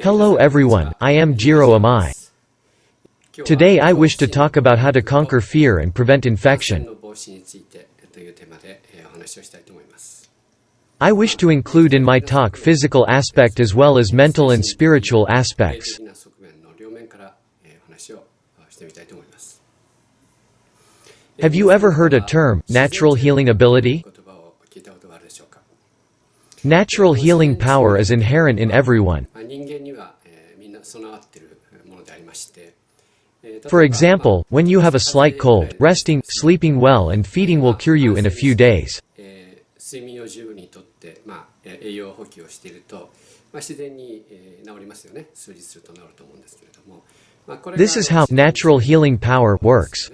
Hello everyone, I am Jiro Amai. Today I wish to talk about how to conquer fear and prevent infection. I wish to include in my talk physical aspect as well as mental and spiritual aspects. Have you ever heard a term, natural healing ability? Natural healing power is inherent in everyone. For example, when you have a slight cold, resting, sleeping well and feeding will cure you in a few days. This is how natural healing power works.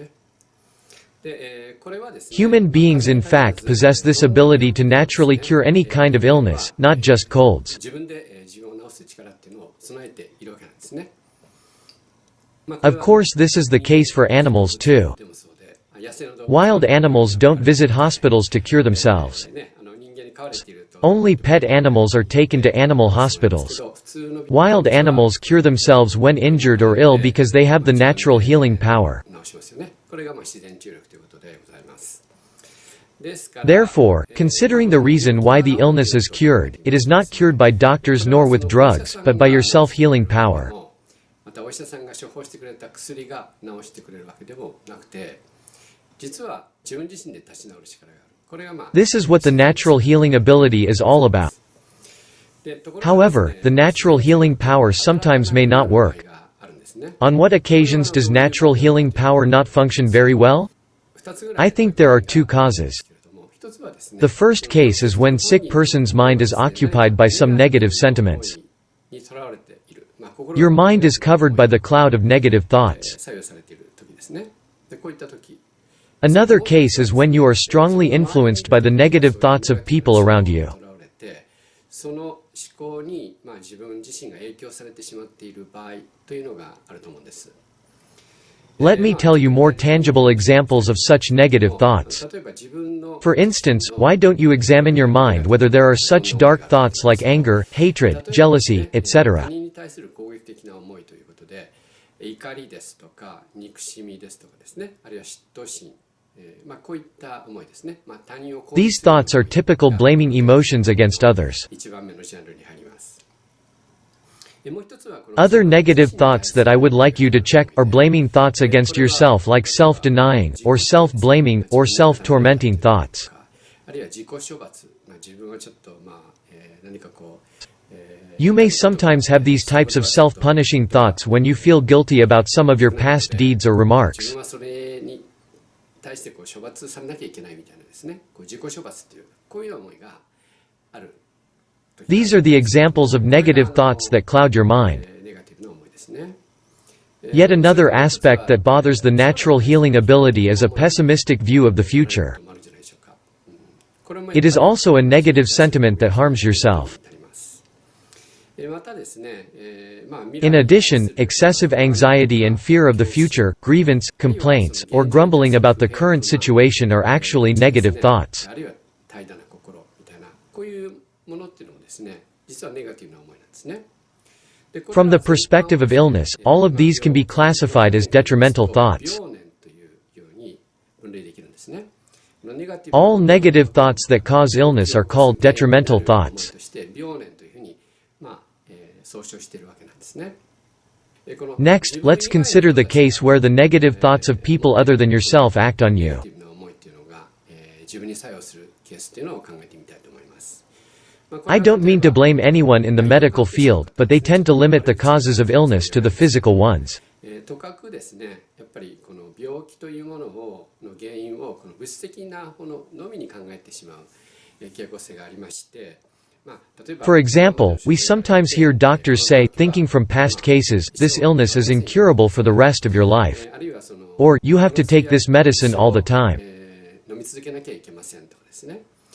Human beings in fact possess this ability to naturally cure any kind of illness, not just colds. Of course this is the case for animals too. Wild animals don't visit hospitals to cure themselves. Only pet animals are taken to animal hospitals. Wild animals cure themselves when injured or ill because they have the natural healing power. Therefore, considering the reason why the illness is cured, it is not cured by doctors nor with drugs, but by your self-healing power. This is what the natural healing ability is all about. However, the natural healing power sometimes may not work. On what occasions does natural healing power not function very well? I think there are two causes. The first case is when sick person's mind is occupied by some negative sentiments. Your mind is covered by the cloud of negative thoughts. Another case is when you are strongly influenced by the negative thoughts of people around you. Let me tell you more tangible examples of such negative thoughts. For instance, why don't you examine your mind whether there are such dark thoughts like anger, hatred, jealousy, etc. These thoughts are typical blaming emotions against others. Other negative thoughts that I would like you to check are blaming thoughts against yourself like self-denying, or self-blaming, or self-tormenting thoughts. You may sometimes have these types of self-punishing thoughts when you feel guilty about some of your past deeds or remarks. These are the examples of negative thoughts that cloud your mind. Yet another aspect that bothers the natural healing ability is a pessimistic view of the future. It is also a negative sentiment that harms yourself. In addition, excessive anxiety and fear of the future, grievance, complaints, or grumbling about the current situation are actually negative thoughts. From the perspective of illness, all of these can be classified as detrimental thoughts. All negative thoughts that cause illness are called detrimental thoughts. Next, let's consider the case where the negative thoughts of people other than yourself act on you. I don't mean to blame anyone in the medical field, but they tend to limit the causes of illness to the physical ones. For example, we sometimes hear doctors say, thinking from past cases, this illness is incurable for the rest of your life. Or, you have to take this medicine all the time.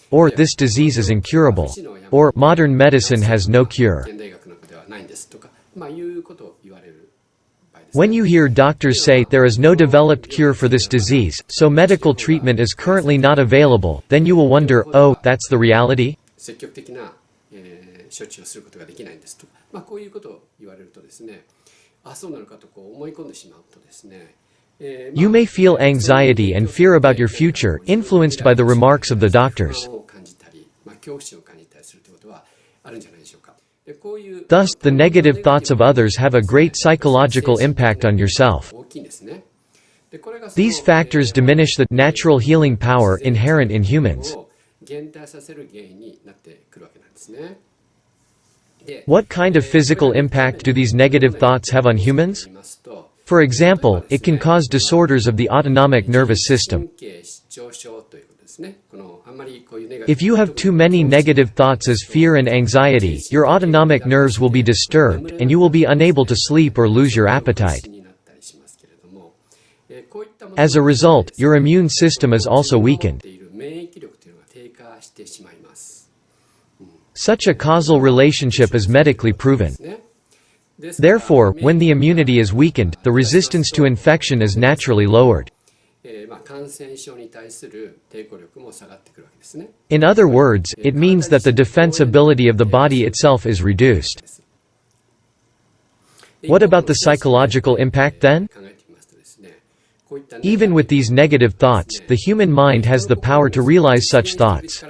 Or, this disease is incurable. Or, modern medicine has no cure. When you hear doctors say, there is no developed cure for this disease, so medical treatment is currently not available, then you will wonder, oh, that's the reality? 処置をすることができないんですと、こういうことを言われるとですね、そうなのかと思い込んでしまうとですね、You may feel anxiety and fear about your future, influenced by the remarks of the doctors. 感じたり、恐怖心を感じたりするということはあるんじゃないでしょうか。こういう Thus, the negative thoughts of others have a great psychological impact on yourself. 大きいんですね。でこれが These factors diminish the natural healing power inherent in humans. 減退させる原因になってくるわけなんですね。What kind of physical impact do these negative thoughts have on humans? For example, it can cause disorders of the autonomic nervous system. If you have too many negative thoughts as fear and anxiety, your autonomic nerves will be disturbed, and you will be unable to sleep or lose your appetite. As a result, your immune system is also weakened. Such a causal relationship is medically proven. Therefore, when the immunity is weakened, the resistance to infection is naturally lowered. In other words, it means that the defense ability of the body itself is reduced. What about the psychological impact then? Even with these negative thoughts, the human mind has the power to realize such thoughts.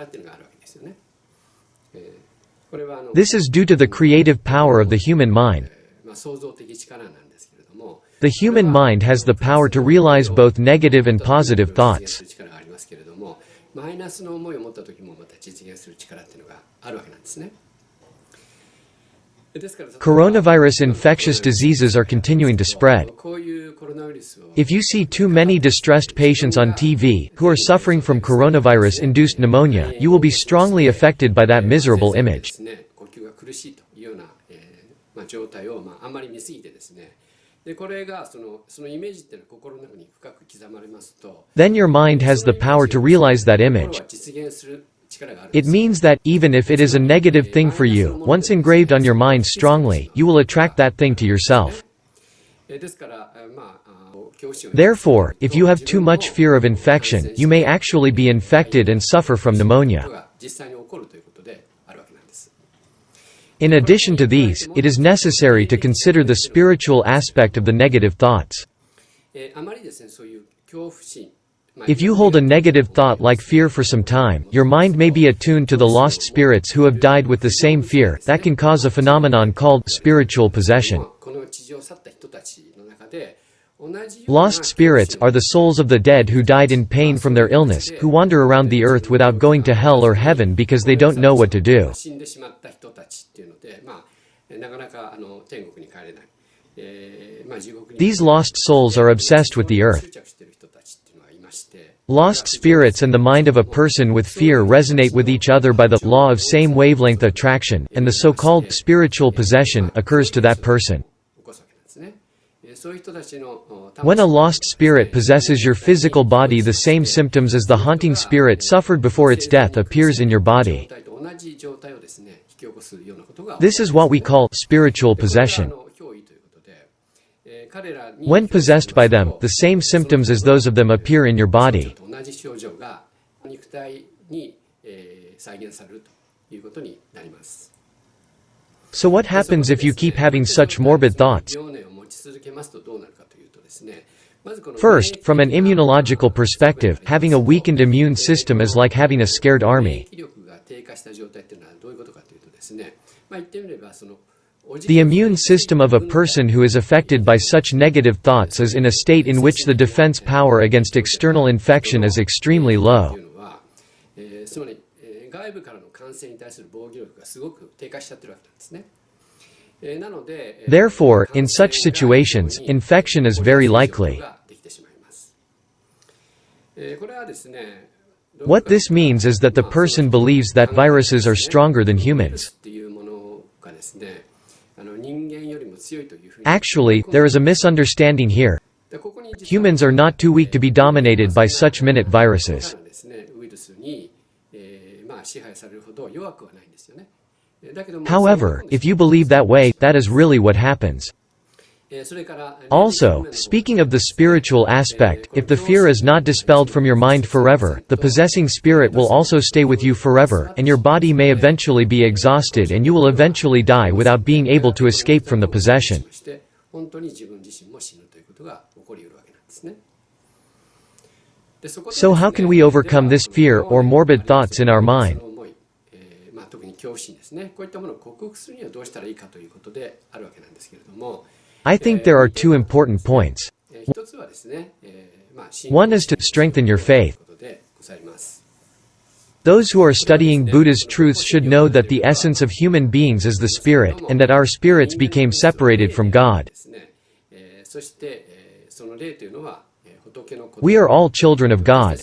This is due to the creative power of the human mind. The human mind has the power to realize both negative and positive thoughts. Coronavirus infectious diseases are continuing to spread. If you see too many distressed patients on TV, who are suffering from coronavirus-induced pneumonia, you will be strongly affected by that miserable image. Then your mind has the power to realize that image. It means that, even if it is a negative thing for you, once engraved on your mind strongly, you will attract that thing to yourself. Therefore, if you have too much fear of infection, you may actually be infected and suffer from pneumonia. In addition to these, it is necessary to consider the spiritual aspect of the negative thoughts. If you hold a negative thought like fear for some time, your mind may be attuned to the lost spirits who have died with the same fear. That can cause a phenomenon called spiritual possession. Lost spirits are the souls of the dead who died in pain from their illness, who wander around the earth without going to hell or heaven because they don't know what to do. These lost souls are obsessed with the earth. Lost spirits and the mind of a person with fear resonate with each other by the law of same wavelength attraction, and the so-called spiritual possession occurs to that person. When a lost spirit possesses your physical body, the same symptoms as the haunting spirit suffered before its death appears in your body. This is what we call spiritual possession. When possessed by them, the same symptoms as those of them appear in your body. So what happens if you keep having such morbid thoughts? First, from an immunological perspective, having a weakened immune system is like having a scared army. The immune system of a person who is affected by such negative thoughts is in a state in which the defense power against external infection is extremely low. Therefore, in such situations, infection is very likely. What this means is that the person believes that viruses are stronger than humans. Actually, there is a misunderstanding here. Humans are not too weak to be dominated by such minute viruses. However, if you believe that way, that is really what happens. Also, speaking of the spiritual aspect, if the fear is not dispelled from your mind forever, the possessing spirit will also stay with you forever, and your body may eventually be exhausted and you will eventually die without being able to escape from the possession. So how can we overcome this fear or morbid thoughts in our mind? I think there are two important points. One is to strengthen your faith. Those who are studying Buddha's truths should know that the essence of human beings is the spirit, and that our spirits became separated from God. We are all children of God.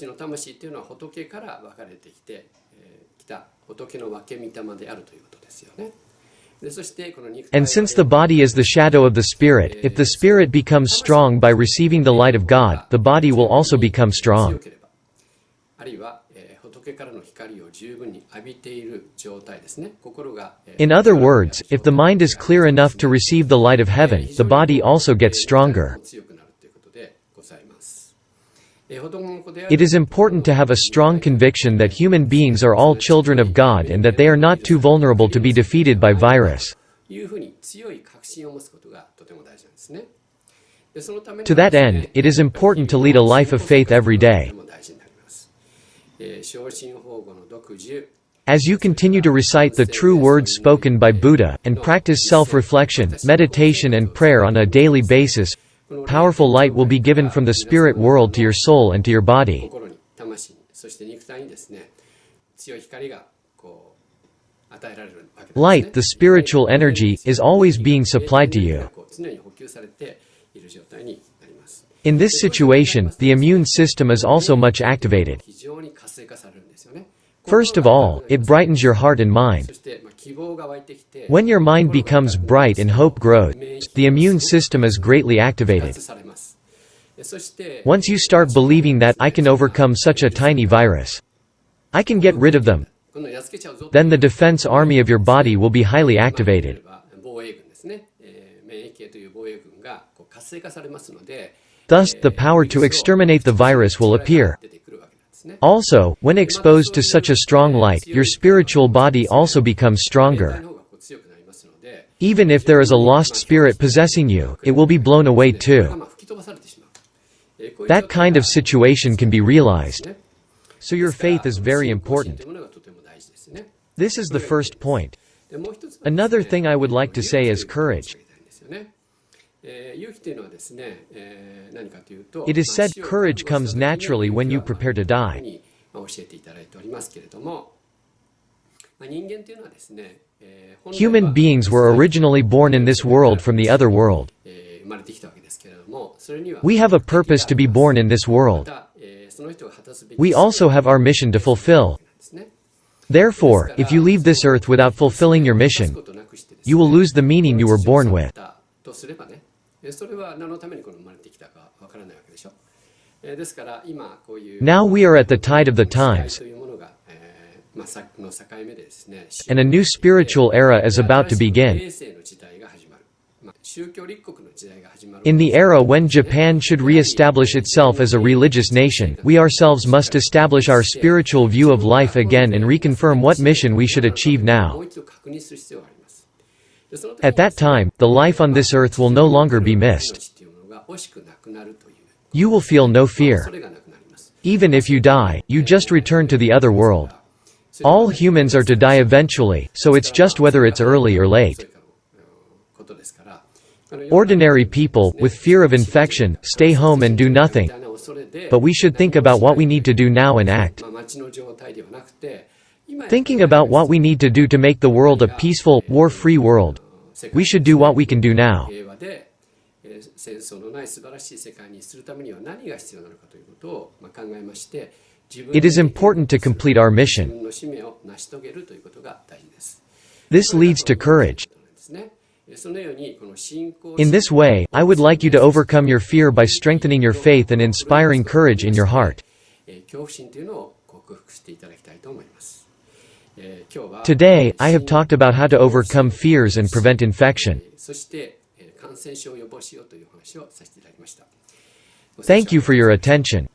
And since the body is the shadow of the spirit, if the spirit becomes strong by receiving the light of God, the body will also become strong. In other words, if the mind is clear enough to receive the light of heaven, the body also gets stronger. It is important to have a strong conviction that human beings are all children of God and that they are not too vulnerable to be defeated by virus. To that end, it is important to lead a life of faith every day. As you continue to recite the true words spoken by Buddha, and practice self-reflection, meditation and prayer on a daily basis, powerful light will be given from the spirit world to your soul and to your body. Light, the spiritual energy, is always being supplied to you. In this situation, the immune system is also much activated. First of all, it brightens your heart and mind. When your mind becomes bright and hope grows, the immune system is greatly activated. Once you start believing that I can overcome such a tiny virus, I can get rid of them, then the defense army of your body will be highly activated. Thus, the power to exterminate the virus will appear. Also, when exposed to such a strong light, your spiritual body also becomes stronger. Even if there is a lost spirit possessing you, it will be blown away too. That kind of situation can be realized. So your faith is very important. This is the first point. Another thing I would like to say is courage. It is said courage comes naturally when you prepare to die. Human beings were originally born in this world from the other world. We have a purpose to be born in this world. We also have our mission to fulfill. Therefore, if you leave this earth without fulfilling your mission, you will lose the meaning you were born with. Now we are at the tide of the times, and a new spiritual era is about to begin. In the era when Japan should re-establish itself as a religious nation, we ourselves must establish our spiritual view of life again and reconfirm what mission we should achieve now. At that time, the life on this earth will no longer be missed. You will feel no fear. Even if you die, you just return to the other world. All humans are to die eventually, so it's just whether it's early or late. Ordinary people, with fear of infection, stay home and do nothing. But we should think about what we need to do now and act. Thinking about what we need to do to make the world a peaceful, war-free world, we should do what we can do now. It is important to complete our mission. This leads to courage. In this way, I would like you to overcome your fear by strengthening your faith and inspiring courage in your heart. Today, I have talked about how to overcome fears and prevent infection. 感染症を予防しようという話をさせていただきました。 Thank you for your attention.